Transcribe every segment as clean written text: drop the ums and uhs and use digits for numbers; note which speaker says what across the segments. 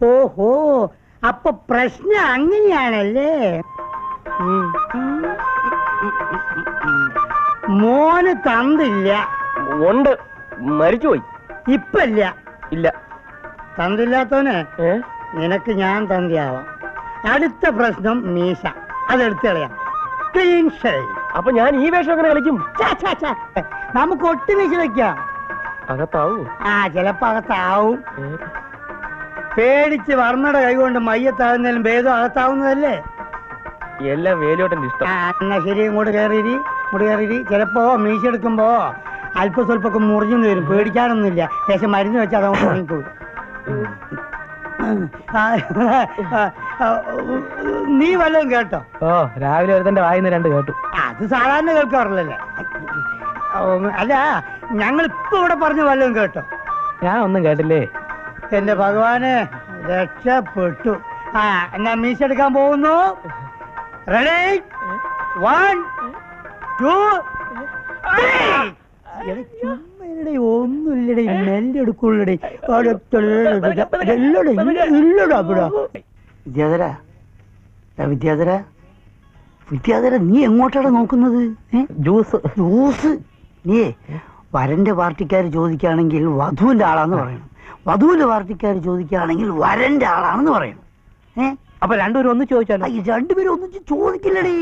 Speaker 1: ഓഹോ, അപ്പൊ പ്രശ്നം അങ്ങനെയാണല്ലേ? മോന് തന്നില്ല?
Speaker 2: ഉണ്ട്, മരിച്ചുപോയി.
Speaker 1: ഇപ്പല്ല?
Speaker 2: ഇല്ല.
Speaker 1: തന്നില്ലാത്തവന് നിനക്ക് ഞാൻ തന്തിയാവാം. അടുത്ത പ്രശ്നം മീശ, അതെടുത്ത് കളയാം. Clean shave.
Speaker 2: അപ്പൊ ഞാൻ ഈ വേഷം എങ്ങനെ കളിക്കും?
Speaker 1: നമുക്ക് ഒട്ടി മീശ വെക്കാം.
Speaker 2: അകത്താവൂ?
Speaker 1: ചിലപ്പോ അകത്താവും. പേടിച്ച് വർമ്മയുടെ കൈ കൊണ്ട് മയ്യത്താകുന്നതിലും ഭേദം അകത്താവുന്നതല്ലേ?
Speaker 2: എല്ലാം വേലോട്ടന്റെ ഇഷ്ടം.
Speaker 1: എന്നാ ശരി, ഇങ്ങോട്ട് കയറിയിരി. ചിലപ്പോ മീശ എടുക്കുമ്പോ അല്പ സ്വല്പൊക്കെ മുറിഞ്ഞു വരും. പേടിക്കാനൊന്നുമില്ല. ലേശം മരുന്ന് വെച്ചാൽ അതങ്ങോട്ട് ഉറങ്ങിക്കോളും. നീ വല്ലതും കേട്ടോ?
Speaker 2: രാവിലെ ഒരുത്തന്റെ വായിന്ന് 2 കേട്ടു.
Speaker 1: അത് സാധാരണ കേൾക്കാറില്ലല്ലേ? അല്ല, ഞങ്ങൾ ഇപ്പൊ ഇവിടെ പറഞ്ഞു വല്ലതും കേട്ടോ?
Speaker 2: ഞാൻ ഒന്നും കേട്ടില്ലേ.
Speaker 1: എന്റെ ഭഗവാനെ, രക്ഷപ്പെട്ടു. എന്നാ മീശ എടുക്കാൻ പോകുന്നു. റെഡി? 1 2 3. ഒന്നുമില്ലടേ, മെല്ലെടുക്കുള്ളടേ. വിദ്യാധര, നീ എങ്ങോട്ടാണ് നോക്കുന്നത്? ജ്യൂസ്? നീ വരന്റെ പാർട്ടിക്കാർ ചോദിക്കുകയാണെങ്കിൽ വധുവിന്റെ ആളാന്ന് പറയണം. വധുവിന്റെ പാർട്ടിക്കാർ ചോദിക്കുകയാണെങ്കിൽ വരന്റെ ആളാണെന്ന് പറയണം.
Speaker 2: അപ്പൊ രണ്ടുപേരും ഒന്ന് ചോദിച്ചാലോ?
Speaker 1: രണ്ടുപേരും ഒന്നിച്ച് ചോദിക്കില്ലടേ.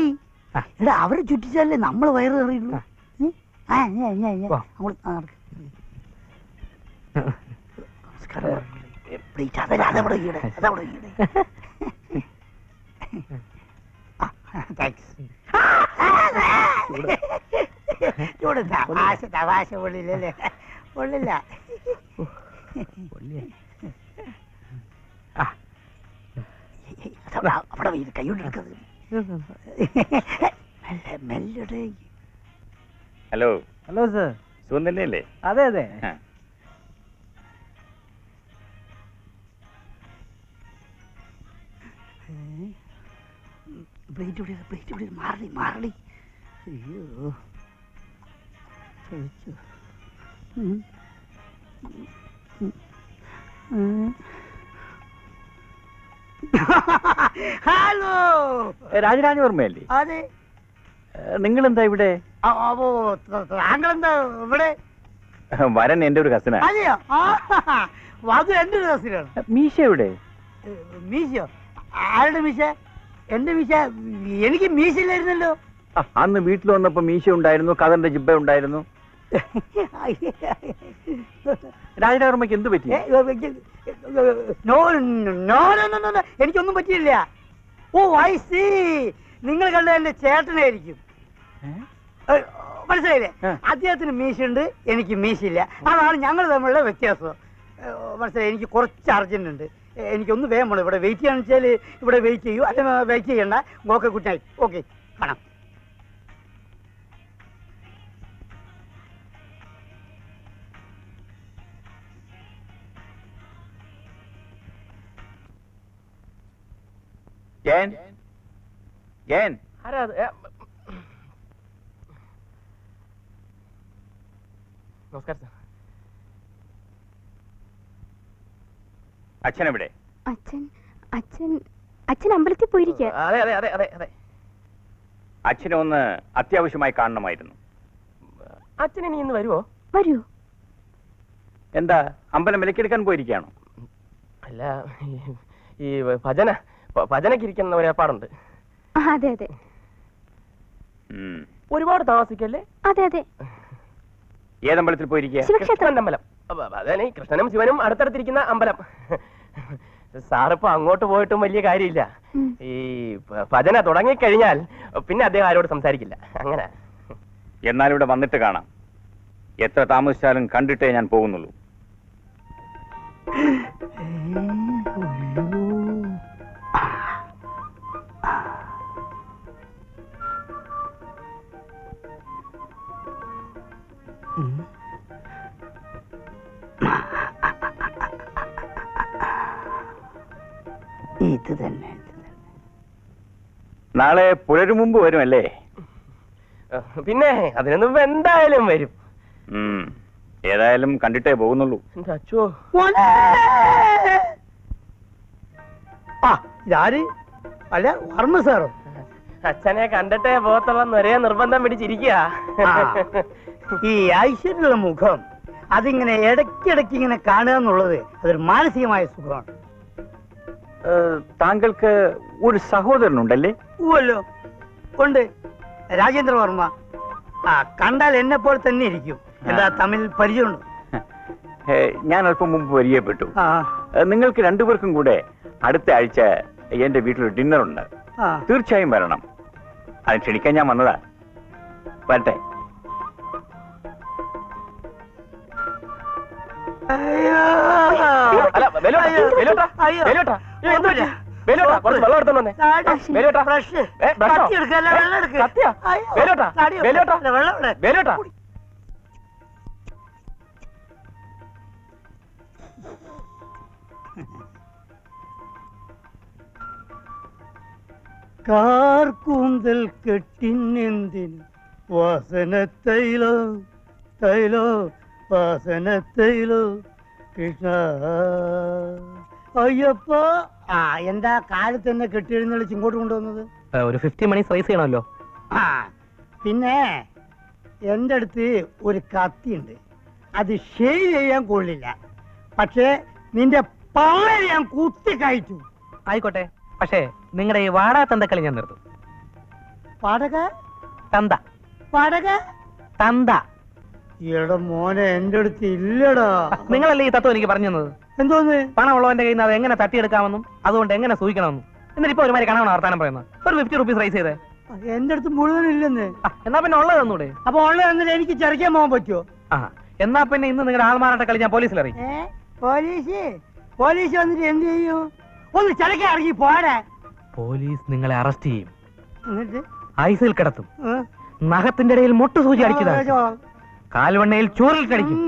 Speaker 1: എടാ, അവരെ ചുറ്റിച്ചാലേ നമ്മൾ വയറ് അറിയുള്ളൂ. തമാശ പൊള്ളില്ലല്ലേ? പൊള്ളില്ല. അവിടെ കൈകൊണ്ടെടുക്കുന്നത്. മെല്ലടേ.
Speaker 3: ഹലോ.
Speaker 2: Hello sir.
Speaker 3: സുഖം തന്നെയല്ലേ?
Speaker 2: അതെ അതെ.
Speaker 1: മാറടി. അയ്യോ, ഹലോ,
Speaker 3: രാജരാജവർമ്മയല്ലേ?
Speaker 1: അതെ.
Speaker 3: നിങ്ങളെന്താ ഇവിടെ?
Speaker 1: താങ്കളെന്താ ഇവിടെ?
Speaker 3: വരൻ എന്റെ ഒരു കസിനാ.
Speaker 1: അതെയോ? അത് എന്റെ ഒരു കസിനാണ്.
Speaker 3: മീശ എവിടെ?
Speaker 1: മീശയോ? ആരുടെ മീശ? എന്റെ മീശ? എനിക്ക് മീശയില്ലായിരുന്നല്ലോ.
Speaker 3: അന്ന് വീട്ടിൽ വന്നപ്പോ മീശ ഉണ്ടായിരുന്നു, കഥന്റെ ജിബ്ബ ഉണ്ടായിരുന്നു. രാജരാജവർമ്മയ്ക്ക് എന്ത് പറ്റി?
Speaker 1: എനിക്കൊന്നും പറ്റിയില്ല. ഓ, ഐ സീ. നിങ്ങൾ കണ്ട എന്റെ ചേട്ടനായിരിക്കും. മനസ്സിലായില്ലേ? അദ്ദേഹത്തിന് മീശയുണ്ട്, എനിക്ക് മീശയില്ല. അതാണ് ഞങ്ങൾ തമ്മിലുള്ള വ്യത്യാസം. മനസ്സിലായി? എനിക്ക് കുറച്ച് അർജന്റ് ഉണ്ട്. എനിക്കൊന്ന് വേഗം വേണം. ഇവിടെ വെയിറ്റ് ചെയ്യാന്ന് വെച്ചാൽ ഇവിടെ വെയിറ്റ് ചെയ്യൂ, അല്ല വെയിറ്റ് ചെയ്യണ്ട. Okay, good night. ഓക്കെ, കാണാം.
Speaker 2: നമസ്കാരം സാർ.
Speaker 3: അച്ഛൻ എവിടെ?
Speaker 4: അച്ഛൻ അമ്പലത്തിൽ പോയിരിക്കുക.
Speaker 2: അതെ അതെ അതെ അതെ അതെ.
Speaker 3: അച്ഛനെ ഒന്ന് അത്യാവശ്യമായി കാണണമായിരുന്നു.
Speaker 2: അച്ഛൻ ഇനി ഇന്ന് വരുമോ?
Speaker 4: വരൂ.
Speaker 3: എന്താ, അമ്പലം വിലക്കെടുക്കാൻ പോയിരിക്കുകയാണോ?
Speaker 2: അല്ല, ഈ ഭജനയ്ക്ക് ഇരിക്കുന്ന ഒരു ഏർപ്പാടുണ്ട്.
Speaker 4: അതെ അതെ.
Speaker 2: ഒരുപാട് താമസിക്കല്ലേ?
Speaker 4: അതെ അതെ.
Speaker 3: ഏതമ്പലത്തിൽ പോയിരിക്കുക?
Speaker 2: ശിവക്ഷേത്രന്റെ അമ്പലം. അതന്നെ, കൃഷ്ണനും ശിവനും അടുത്തടുത്തിരിക്കുന്ന അമ്പലം. സാറിപ്പോ അങ്ങോട്ട് പോയിട്ടും വലിയ കാര്യമില്ല. ഈ ഭജന തുടങ്ങിക്കഴിഞ്ഞാൽ പിന്നെ അദ്ദേഹം ആരോട് സംസാരിക്കില്ല. അങ്ങനെ.
Speaker 3: എന്നാൽ ഇവിടെ വന്നിട്ട് കാണാം. എത്ര താമസിച്ചാലും കണ്ടിട്ടേ ഞാൻ പോകുന്നുള്ളൂ.
Speaker 1: ഇത് തന്നെ.
Speaker 3: നാളെ പുലരും മുമ്പ് വരുമല്ലേ?
Speaker 2: പിന്നെ അതിനു മുമ്പ് എന്തായാലും വരും.
Speaker 3: ഏതായാലും കണ്ടിട്ടേ പോകുന്നുള്ളൂ.
Speaker 2: എന്റെ അച്ചോ,
Speaker 1: ഇതാര്? അല്ല, വർമ്മ സാറോ?
Speaker 2: അച്ഛനെ കണ്ടിട്ടേ പോകത്തുള്ള ഒരേ നിർബന്ധം പിടിച്ചിരിക്കുക.
Speaker 1: ആ, ഈ ഐശ്വര്യമുള്ള മുഖം അതിങ്ങനെ ഇടയ്ക്കിടയ്ക്ക് ഇങ്ങനെ കാണുക എന്നുള്ളത് അതൊരു മാനസികമായ സുഖമാണ്.
Speaker 3: താങ്കൾക്ക് ഒരു സഹോദരനുണ്ടല്ലേ?
Speaker 1: ഊവല്ലോ, ഉണ്ട്. രാജേന്ദ്ര വർമ്മ. ആ, കണ്ടാൽ എന്നെ പോലെ തന്നെ ഇരിക്കും. എന്താ തമിഴ് പരിചയമുണ്ട്?
Speaker 3: ഞാൻ അല്പം മുമ്പ് പരിചയപ്പെട്ടു.
Speaker 1: ആ
Speaker 3: നിങ്ങൾക്ക് രണ്ടുപേർക്കും കൂടെ അടുത്ത ആഴ്ച എന്റെ വീട്ടിലൊരു ഡിന്നർ ഉണ്ട്.
Speaker 1: ആ.
Speaker 3: തീർച്ചയായും വരണം. അത് ക്ഷണിക്കാൻ ഞാൻ വന്നതാ. വരട്ടെ.
Speaker 1: അയ്യോ.
Speaker 2: അല്ല, വേലുവേട്ടാ,
Speaker 1: അയ്യോ.
Speaker 2: വേലുവേട്ടാ,
Speaker 1: അയ്യോ.
Speaker 2: വേലുവേട്ടാ, അയ്യോ, എന്ത് പറ്റി? വേലുവേട്ടാ, കുറച്ച് വെള്ളം എടുത്തോണ്ട് വന്നേ. വേലുവേട്ടാ.
Speaker 1: ബ്രഷ്.
Speaker 2: ബ്രഷോ?
Speaker 1: കത്തി എടുക്കല്ല, വെള്ളം എടുക്ക്.
Speaker 2: കത്തിയാ?
Speaker 1: അയ്യോ.
Speaker 2: വേലുവേട്ടാ,
Speaker 1: തടി എടുക്ക്.
Speaker 2: വേലുവേട്ടാ.
Speaker 1: അല്ല, വെള്ളം ഇവിടെ.
Speaker 2: വേലുവേട്ടാ.
Speaker 1: കാർക്കൂന്തൽ കെട്ടിനെന്തിന് വാസന തൈലോ തൈലോ വാസന തൈലോ കൃഷ്ണ അയ്യപ്പ. ആ, എന്താ കാലത്ത് തന്നെ കെട്ടിയെഴുന്നള്ളിച്ച് ഇങ്ങോട്ട് കൊണ്ടുവന്നത്?
Speaker 2: ഒരു 50 മണി റൈസ് ചെയ്യണമല്ലോ.
Speaker 1: ആ, പിന്നെ എൻ്റെ അടുത്ത് ഒരു കത്തിയുണ്ട്. അത് ഷേവ് ചെയ്യാൻ കൊള്ളില്ല, പക്ഷേ നിന്റെ പള്ളയെ ഞാൻ കുത്തി കഴിച്ചു.
Speaker 2: ആയിക്കോട്ടെ, പക്ഷേ നിങ്ങളുടെ ഈ വാടാ തന്തക്കളി ഞാൻ നിർത്തും.
Speaker 1: പാടക
Speaker 2: തന്ത
Speaker 1: പാടക
Speaker 2: തന്ത.
Speaker 1: എടാ മോനെ, എന്റെ അടുത്ത് ഇല്ലടാ.
Speaker 2: നിങ്ങളല്ലേ ഈ തത്വം എനിക്ക് പറഞ്ഞു തന്നത്?
Speaker 1: എന്തോന്ന്?
Speaker 2: പണമുള്ളവന്റെ കയ്യിൽ നിന്ന് അത് എങ്ങനെ തട്ടിയെടുക്കാമെന്നും അതുകൊണ്ട് എങ്ങനെ സൂക്ഷിക്കണമെന്നും. എന്നിട്ട് ഇപ്പൊ ഒരുമാതിരി കണവണ വർത്താനം പറയുന്നത്. ഒരു 50 റുപ്പീസ് റൈസ് ചെയ്തേ.
Speaker 1: എന്റെ അടുത്ത് മുഴുവൻ ഇല്ലെന്ന്.
Speaker 2: എന്നാ പിന്നെ ഉള്ളത് തന്നൂടെ?
Speaker 1: അപ്പൊ ഉള്ള എന്നിട്ട് എനിക്ക് ചെറിക്കാൻ പോകാൻ പറ്റുമോ?
Speaker 2: ആ, എന്നാ പിന്നെ ഇന്ന് നിങ്ങളുടെ ആൾമാറാട്ട കളി ഞാൻ പോലീസിൽ അറിയിക്കും.
Speaker 1: പോലീസ് പോലീസ് വന്നിട്ട് എന്ത് ചെയ്യും? ഒന്ന് ചിലക്കാൻ ഇറങ്ങി പോരാ.
Speaker 2: പോലീസ് നിങ്ങളെ അറസ്റ്റ് ചെയ്യും,
Speaker 1: എന്നിട്ട്
Speaker 2: ഐസിൽ കിടത്തും, നഖത്തിന്റെ ഇടയിൽ മുട്ടു സൂചി അടിച്ചതാണ്, കാൽവണ്ണയിൽ ചൂറിൽ കടിക്കും,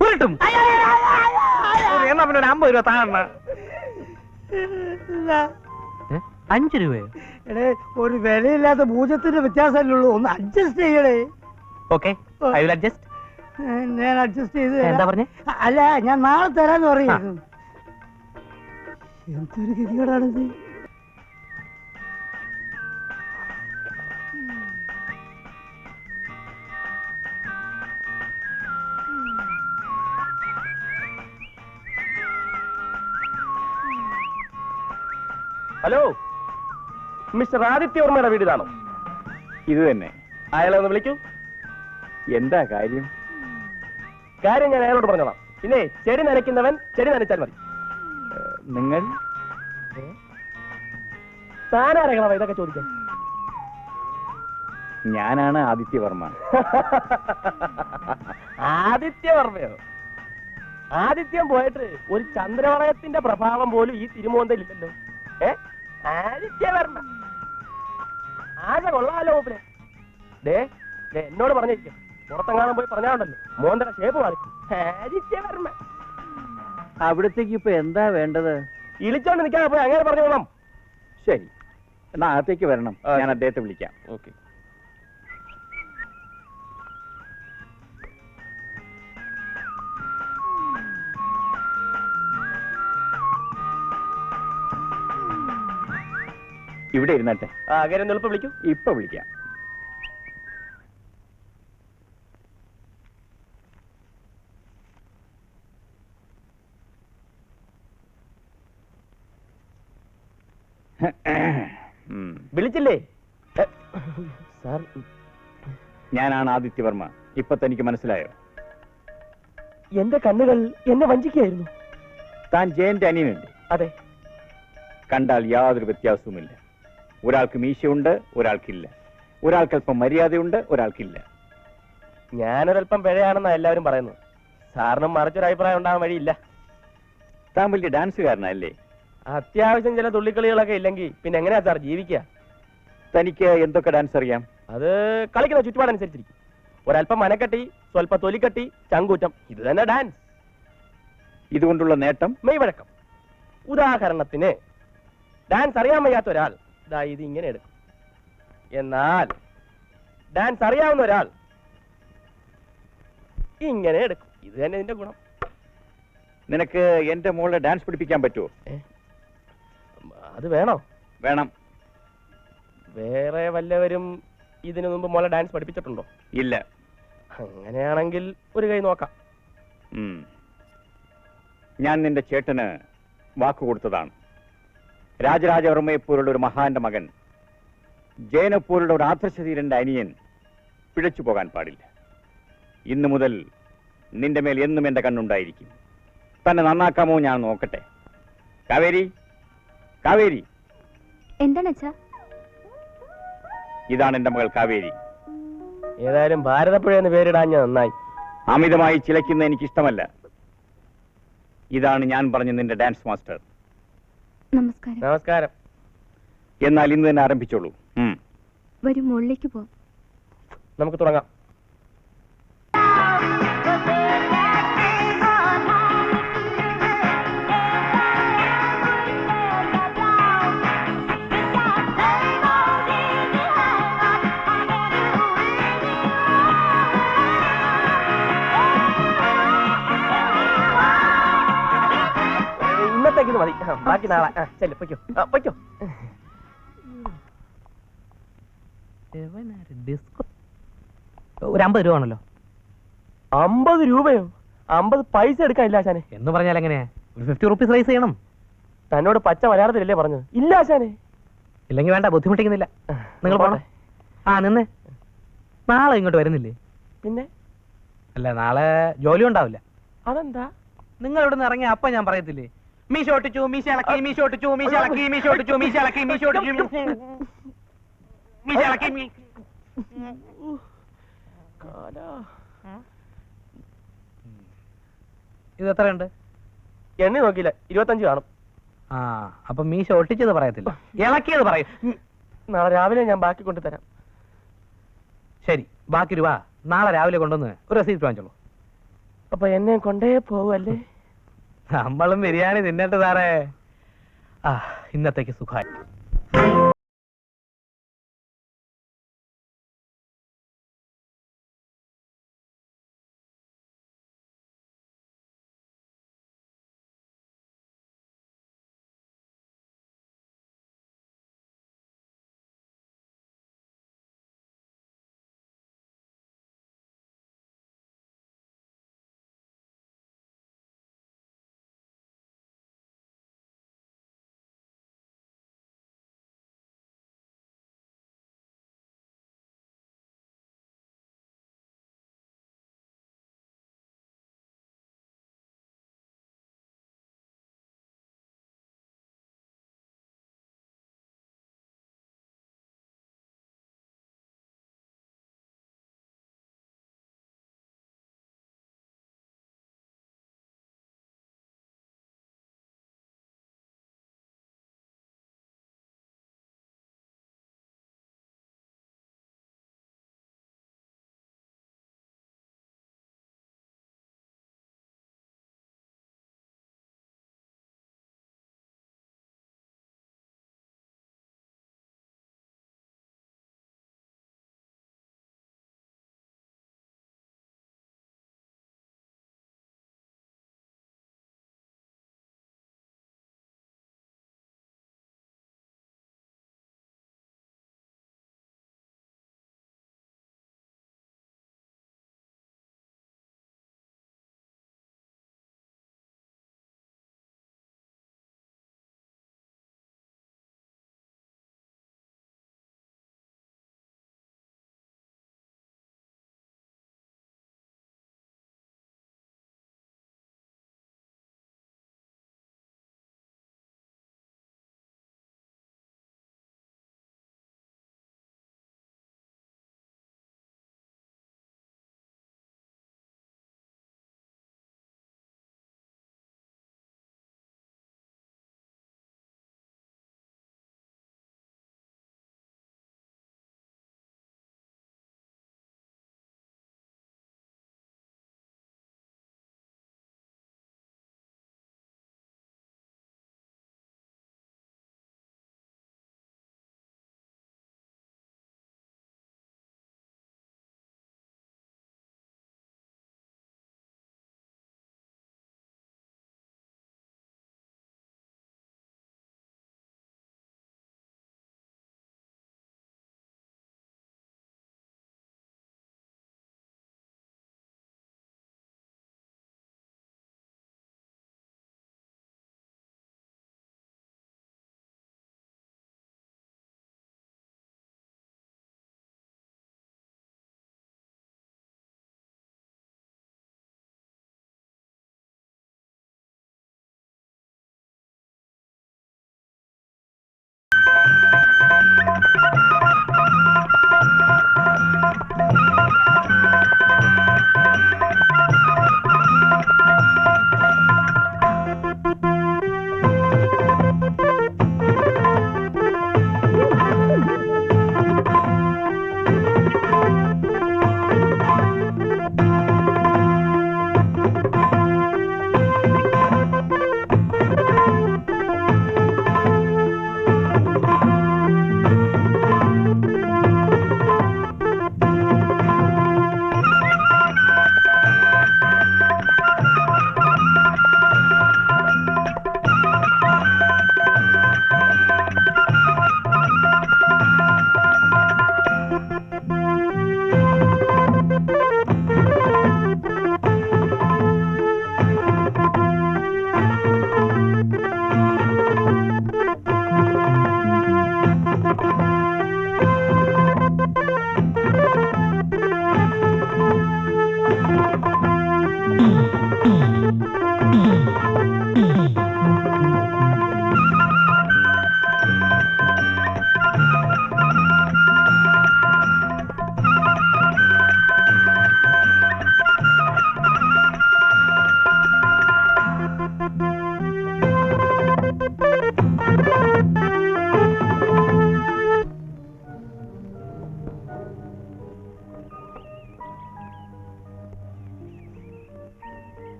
Speaker 2: ഉരുട്ടും. എന്നാ പിന്നെ ഒരു 50 രൂപ താഴെ. 5 രൂപയോ?
Speaker 1: എടേ, ഒരു വിലയില്ലാത്ത ഭൂജത്തിന്റെ വ്യത്യാസമല്ലേ ഉള്ളൂ. ഒന്ന് അഡ്ജസ്റ്റ് ചെയ്യണേ.
Speaker 2: Okay, I will adjust.
Speaker 1: ഞാൻ അഡ്ജസ്റ്റ് ചെയ്ത്
Speaker 2: എന്താ പറഞ്ഞേ?
Speaker 1: അല്ല, ഞാൻ നാളെ തരാന്ന് പറയുന്നു. എന്തൊരു ഗതികേടാണിത്.
Speaker 2: ഹലോ, മിസ്റ്റർ ആദിത്യവർമ്മയുടെ വീട് ഇതാണോ?
Speaker 3: ഇത് തന്നെ.
Speaker 2: അയാളെ ഒന്ന് വിളിക്കൂ.
Speaker 3: എന്താ കാര്യം?
Speaker 2: കാര്യം ഞാൻ അയാളോട് പറഞ്ഞോളാം. പിന്നെ ചെടി നനയ്ക്കുന്നവൻ ചെടി നനച്ചാൽ മതി.
Speaker 3: നിങ്ങൾ
Speaker 2: താനാരകളാ ഇതൊക്കെ ചോദിക്കാൻ?
Speaker 3: ഞാനാണ് ആദിത്യവർമ്മ.
Speaker 2: ആദിത്യവർമ്മയോ? ആദിത്യം പോയിട്ട് ഒരു ചന്ദ്രവളയത്തിന്റെ പ്രഭാവം പോലും ഈ തിരുമോന്തയിലില്ലല്ലോ. ആദിത്യവർമ്മ ആകെ കൊള്ളാലോ മൂപ്പരെ. ദേ എന്നോട് പറഞ്ഞിരിക്കും, പുറത്തെങ്ങാനും പോയി പറഞ്ഞാണ്ടല്ലോ മോന്തര ഷേപ്പ് മാറിക്കും. ആദിത്യവർമ്മ.
Speaker 3: അവിടത്തേക്ക് ഇപ്പൊ എന്താ വേണ്ടത്?
Speaker 2: ഇളിച്ചോണ്ട് നിൽക്കാതെ പോയി അങ്ങനെ പറഞ്ഞോളാം.
Speaker 3: ശരി, എന്നാ അകത്തേക്ക് വരണം. ഞാൻ അദ്ദേഹത്തെ വിളിക്കാം.
Speaker 2: ഓക്കെ.
Speaker 3: ഇവിടെ ഇരുന്നട്ടെ.
Speaker 2: കാര്യം എളുപ്പം വിളിക്കൂ.
Speaker 3: ഇപ്പൊ വിളിക്കാം.
Speaker 2: വിളിച്ചില്ലേ സാർ?
Speaker 3: ഞാനാണ് ആദിത്യവർമ്മ. ഇപ്പൊ തനിക്ക് മനസ്സിലായോ?
Speaker 2: എന്റെ കണ്ണുകൾ എന്നെ വഞ്ചിക്കുകയായിരുന്നു.
Speaker 3: താൻ ജയന്റെ അനിയനല്ലേ?
Speaker 2: അതെ.
Speaker 3: കണ്ടാൽ യാതൊരു വ്യത്യാസവുമില്ല. ഒരാൾക്ക് മീശയുണ്ട്, ഒരാൾക്കില്ല. ഒരാൾക്കല്പം മര്യാദയുണ്ട്, ഒരാൾക്കില്ല.
Speaker 2: ഞാനൊരല്പം പിഴയാണെന്നാ എല്ലാവരും പറയുന്നത്. സാറിനും മറിച്ചൊരു അഭിപ്രായം ഉണ്ടാകാൻ വഴിയില്ല.
Speaker 3: താൻ വലിയ ഡാൻസുകാരനല്ലേ?
Speaker 2: അത്യാവശ്യം ചില തുള്ളിക്കളികളൊക്കെ ഇല്ലെങ്കിൽ പിന്നെ എങ്ങനെയാ സാർ ജീവിക്കുക?
Speaker 3: തനിക്ക് എന്തൊക്കെ ഡാൻസ് അറിയാം?
Speaker 2: അത് കളിക്കുന്ന ചുറ്റുപാടനുസരിച്ചിരിക്കും. ഒരല്പം മനക്കെട്ടി, സ്വല്പ തൊലിക്കട്ടി, ചങ്കൂറ്റം, ഇത് തന്നെ ഡാൻസ്.
Speaker 3: ഇതുകൊണ്ടുള്ള നേട്ടം?
Speaker 2: മെയ്വഴക്കം. ഉദാഹരണത്തിന് ഡാൻസ് അറിയാൻ വയ്യാത്ത ഒരാൾ ദാ ഇത് ഇങ്ങനെ എടുക്കും. എന്നാൽ ഡാൻസ് അറിയാവുന്ന ഒരാൾ ഇങ്ങനെ എടുക്കും. ഇത് തന്നെ ഇതിന്റെ ഗുണം.
Speaker 3: നിനക്ക് എന്റെ മോളെ ഡാൻസ് പഠിപ്പിക്കാൻ പറ്റുമോ?
Speaker 2: അത് വേണോ?
Speaker 3: വേണം.
Speaker 2: വേറെ വല്ലവരും ഇതിനു മുമ്പ് മോളെ ഡാൻസ് പഠിപ്പിച്ചിട്ടുണ്ടോ?
Speaker 3: ഇല്ല.
Speaker 2: അങ്ങനെയാണെങ്കിൽ ഒരു കൈ നോക്കാം.
Speaker 3: ഞാൻ നിന്റെ ചേട്ടന് വാക്കു കൊടുത്തതാണ്. രാജരാജവർമ്മയെപ്പോലുള്ള ഒരു മഹാന്റെ മകൻ, ജയനെപ്പോലുള്ള ഒരു ആദർശധീരന്റെ അനിയൻ പിഴച്ചു പോകാൻ പാടില്ല. ഇന്നു മുതൽ നിന്റെ മേൽ എന്നും എന്റെ കണ്ണുണ്ടായിരിക്കും. തന്നെ നന്നാക്കാമോ ഞാൻ നോക്കട്ടെ. കാവേരി, കാവേരി.
Speaker 4: എന്താണ് അച്ഛാ?
Speaker 3: ഇതാണ് എന്റെ മകൾ കാവേരി.
Speaker 2: ഏതായാലും ഭാരതപ്പുഴ എന്ന് പേരിടാഞ്ഞ നന്നായി.
Speaker 3: അമിതമായി ചിലയ്ക്കുന്ന എനിക്കിഷ്ടമല്ല. ഇതാണ് ഞാൻ പറഞ്ഞ നിന്റെ ഡാൻസ് മാസ്റ്റർ.
Speaker 4: നമസ്കാരം.
Speaker 2: നമസ്കാരം.
Speaker 3: എന്നാൽ ഇന്ന് തന്നെ ആരംഭിച്ചോളൂ.
Speaker 4: വരും, മുകളിലേക്ക് പോവാം.
Speaker 2: നമുക്ക് തുടങ്ങാം. ഇന്നത്തേക്ക് മതി, ബാക്കി നാളെ. ചെല്ലു, പൊയ്ക്കോ, പൊയ്ക്കോ.
Speaker 5: ഒരു 50 രൂപ ആണല്ലോ.
Speaker 2: 50 രൂപയോ? 50 പൈസ എടുക്കാനില്ല ആശാനെ.
Speaker 5: എന്ന് പറഞ്ഞാൽ എങ്ങനെയാ? ഒരു 50 റുപ്പീസ് റൈസ് ചെയ്യണം.
Speaker 2: തന്നോട് പച്ച മലയാളത്തിലല്ലേ പറഞ്ഞത്? ഇല്ല ആശാനെ.
Speaker 5: ഇല്ലെങ്കിൽ വേണ്ട, ബുദ്ധിമുട്ടിക്കുന്നില്ല. നിങ്ങൾ പോണേ. നിന്നേ. നാളെ ഇങ്ങോട്ട് വരുന്നില്ലേ?
Speaker 2: പിന്നെ
Speaker 5: അല്ല, നാളെ ജോലി ഉണ്ടാവില്ല.
Speaker 2: അതെന്താ?
Speaker 5: നിങ്ങൾ ഇവിടെ നിന്ന് ഇറങ്ങിയ അപ്പ ഞാൻ പറയത്തില്ലേ, മീശ ഒട്ടിച്ചു, മീശ ഇളക്കി, മീശ ഒട്ടിച്ചു, മീശ ഇളക്കി, മീശ ഒട്ടിച്ചു, മീശ ഇളക്കി, മീശ ഒട്ടിച്ചു, മീശ ഇളക്കി. ഇത് എത്രയുണ്ട്?
Speaker 2: എണ്ണി നോക്കിയില്ല, 25 കാണും.
Speaker 5: അപ്പൊ മീശ ഒട്ടിച്ചത് പറയത്തില്ല, ഇളക്കിയത് പറയും.
Speaker 2: നാളെ രാവിലെ ഞാൻ ബാക്കി കൊണ്ടുതരാം.
Speaker 5: ശരി, ബാക്കി രൂപ നാളെ രാവിലെ കൊണ്ടുവന്ന് ഒരു റെസീപ്റ്റ് വാങ്ങിച്ചോളൂ.
Speaker 2: അപ്പൊ എന്നെ കൊണ്ടേ പോവല്ലേ?
Speaker 5: നമ്മളും ബിരിയാണി തിന്നിട്ട് സാറേ. ഇന്നത്തേക്ക് സുഖമായി.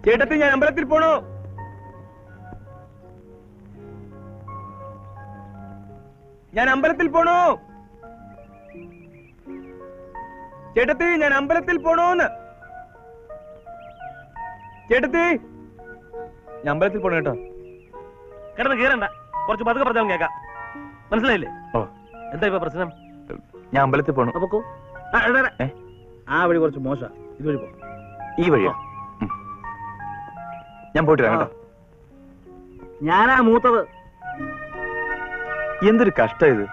Speaker 3: ചേട്ടത്തി ഞാൻ അമ്പലത്തിൽ പോണോ? ഞാൻ അമ്പലത്തിൽ പോണോ? ചേട്ടത്തി ഞാൻ അമ്പലത്തിൽ പോണോന്ന്. ചേട്ടത്തി ഞാൻ അമ്പലത്തിൽ പോണോ കേട്ടോ.
Speaker 5: കിടന്ന് കീറണ്ട, കുറച്ച് പതുക്കെ പറഞ്ഞാൽ കേൾക്കാം. മനസ്സിലായില്ലേ? എന്താ ഇപ്പൊ പ്രശ്നം?
Speaker 3: ഞാൻ അമ്പലത്തിൽ പോണു.
Speaker 5: അപ്പൊ
Speaker 6: ആ വഴി കുറച്ച് മോശം, ഇതുവഴി പോ.
Speaker 3: ഈ വഴിയോ? ഞാൻ പോയിട്ട് വരാം കേട്ടോ.
Speaker 6: ഞാനാ മൂത്തത്.
Speaker 3: എന്തൊരു കഷ്ടം ഇത്.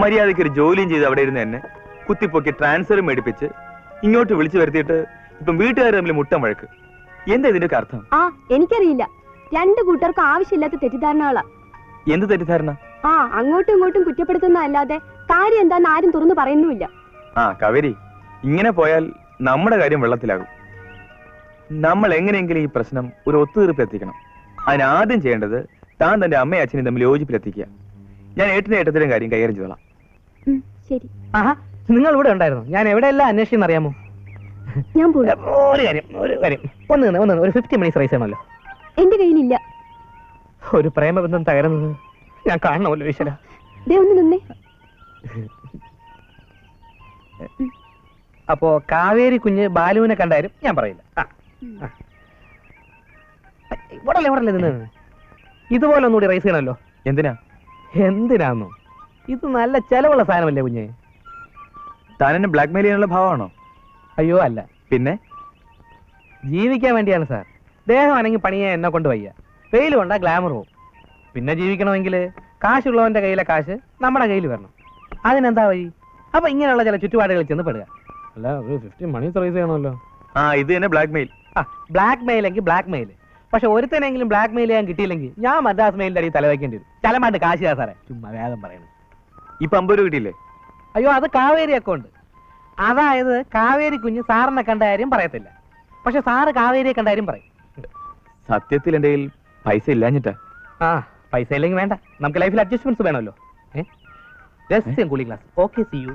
Speaker 3: മര്യാദയ്ക്ക് ഒരു ജോലിയും ചെയ്ത് അവിടെ ഇരുന്ന് എന്നെ കുത്തിപ്പൊക്കി ട്രാൻസ്ഫർ മേടിപ്പിച്ച് ഇങ്ങോട്ട് വിളിച്ചു വരുത്തിയിട്ട് ഇപ്പം വീട്ടുകാർ തമ്മിൽ മുട്ടം വഴക്ക്. എന്താ ഇതിന്റെ അർത്ഥം?
Speaker 4: ആ എനിക്കറിയില്ല. രണ്ടു കൂട്ടർക്കും ആവശ്യമില്ലാത്ത തെറ്റിദ്ധാരണകളാ.
Speaker 3: എന്ത് തെറ്റിദ്ധാരണ?
Speaker 4: ആ അങ്ങോട്ടും ഇങ്ങോട്ടും കുറ്റപ്പെടുത്തുന്നതല്ലാതെ കാര്യം എന്താന്ന് ആരും തുറന്നു പറയുന്നുമില്ല.
Speaker 3: ആ കാവേരി, ഇങ്ങനെ പോയാൽ നമ്മുടെ കാര്യം വെള്ളത്തിലാകും. നമ്മൾ എങ്ങനെയെങ്കിലും ഈ പ്രശ്നം ഒരു ഒത്തുതീർപ്പ് എത്തിക്കണം. അതിനാദ്യം ചെയ്യേണ്ടത് താൻ തന്റെ അമ്മയും അച്ഛനും തമ്മിൽ യോജിപ്പിലെത്തിക്കുക. ഞാൻ ഏട്ടിനെ ഏട്ടത്തിലും കാര്യം കൈകാര്യം ചെയ്തോളാം.
Speaker 4: ശരി.
Speaker 5: ആഹാ, നിങ്ങൾ ഇവിടെ ഉണ്ടായിരുന്നു. ഞാൻ എവിടെയെല്ലാം അന്വേഷിച്ചെന്ന് അറിയാമോ?
Speaker 4: ഞാൻ പോണു.
Speaker 5: ഒരു കാര്യം ഒന്ന് ഒരു 50 മിനിറ്റ്സ് റൈസ് ചെയ്യണമല്ലോ.
Speaker 4: എന്റെ കയ്യിലില്ല.
Speaker 5: ഒരു പ്രേമബന്ധം തകരുന്നത് ഞാൻ കാണണമല്ലോ ഈശ്വര.
Speaker 4: ദേ ഒന്ന് നിന്നേ.
Speaker 5: അപ്പോ കാവേരി കുഞ്ഞ് ബാലുവിനെ കണ്ടാലും ഞാൻ പറയില്ല. ഉടല്ലേ നിന്ന് ഇതുപോലെ ഒന്നുകൂടി റൈസ് ചെയ്യണമല്ലോ.
Speaker 3: എന്തിനാ?
Speaker 5: എന്തിനാന്നോ? ഇത് നല്ല ചെലവുള്ള സാധനമല്ലേ കുഞ്ഞ്?
Speaker 3: താൻ എന്നെ ബ്ലാക്ക് മെയിൽ ചെയ്യാനുള്ള ഭാവമാണോ?
Speaker 5: അയ്യോ അല്ല,
Speaker 3: പിന്നെ
Speaker 5: ജീവിക്കാൻ വേണ്ടിയാണ് സാർ. ദേഹമാണെങ്കിൽ പണിയാൻ എന്നെ കൊണ്ട് വയ്യ. വെയിൽ കൊണ്ടാ ഗ്ലാമർ പോവും. പിന്നെ ജീവിക്കണമെങ്കിൽ കാശുള്ളവന്റെ കയ്യിലെ കാശ് നമ്മുടെ കയ്യിൽ വരണം. അതിനെന്താ വഴി? അപ്പൊ ഇങ്ങനെയുള്ള ചില ചുറ്റുപാടുകളിൽ ചെന്ന് പെടുക. അല്ല, ഒരു 50 മണി റൈസ് ചെയ്യണമല്ലോ.
Speaker 3: ആ ഇത് തന്നെ ബ്ലാക്ക് മെയിൽ.
Speaker 5: ആ ബ്ലാക്ക് മെയിൽ എങ്കിൽ ബ്ലാക്ക് മെയിൽ. പക്ഷെ ഒരുത്തനെങ്കിലും ബ്ലാക്ക് മെയിൽ ചെയ്യാൻ കിട്ടിയില്ലെങ്കിൽ ഞാൻ മദ്രാസ് മെയിലിന്റെ അടിയിൽ തലവയ്ക്കേണ്ടി വരും. ചലമായിട്ട് കാശ് ചെയ്യാ സാറേ, ചുമ്മാ വേദം പറയണത്.
Speaker 3: ഇപ്പൊ 50 രൂപ കിട്ടിയില്ലേ?
Speaker 5: അയ്യോ, അത് കാവേരി അക്കൗണ്ട്. അതായത് കാവേരി കുഞ്ഞ് സാറിനെ കണ്ട കാര്യം പറയത്തില്ല, പക്ഷെ സാറ് കാവേരിയെ കണ്ട കാര്യം പറയും.
Speaker 3: സത്യത്തിൽ എന്റെ കയ്യിൽ പൈസ ഇല്ലാഞ്ഞിട്ടാ.
Speaker 5: ആ പൈസ ഇല്ലെങ്കിൽ വേണ്ട, നമുക്ക് ലൈഫിൽ അഡ്ജസ്റ്റ്മെന്റ്സ് വേണമല്ലോ. രഹസ്യം കൂളി ക്ലാസ്. Okay, see U.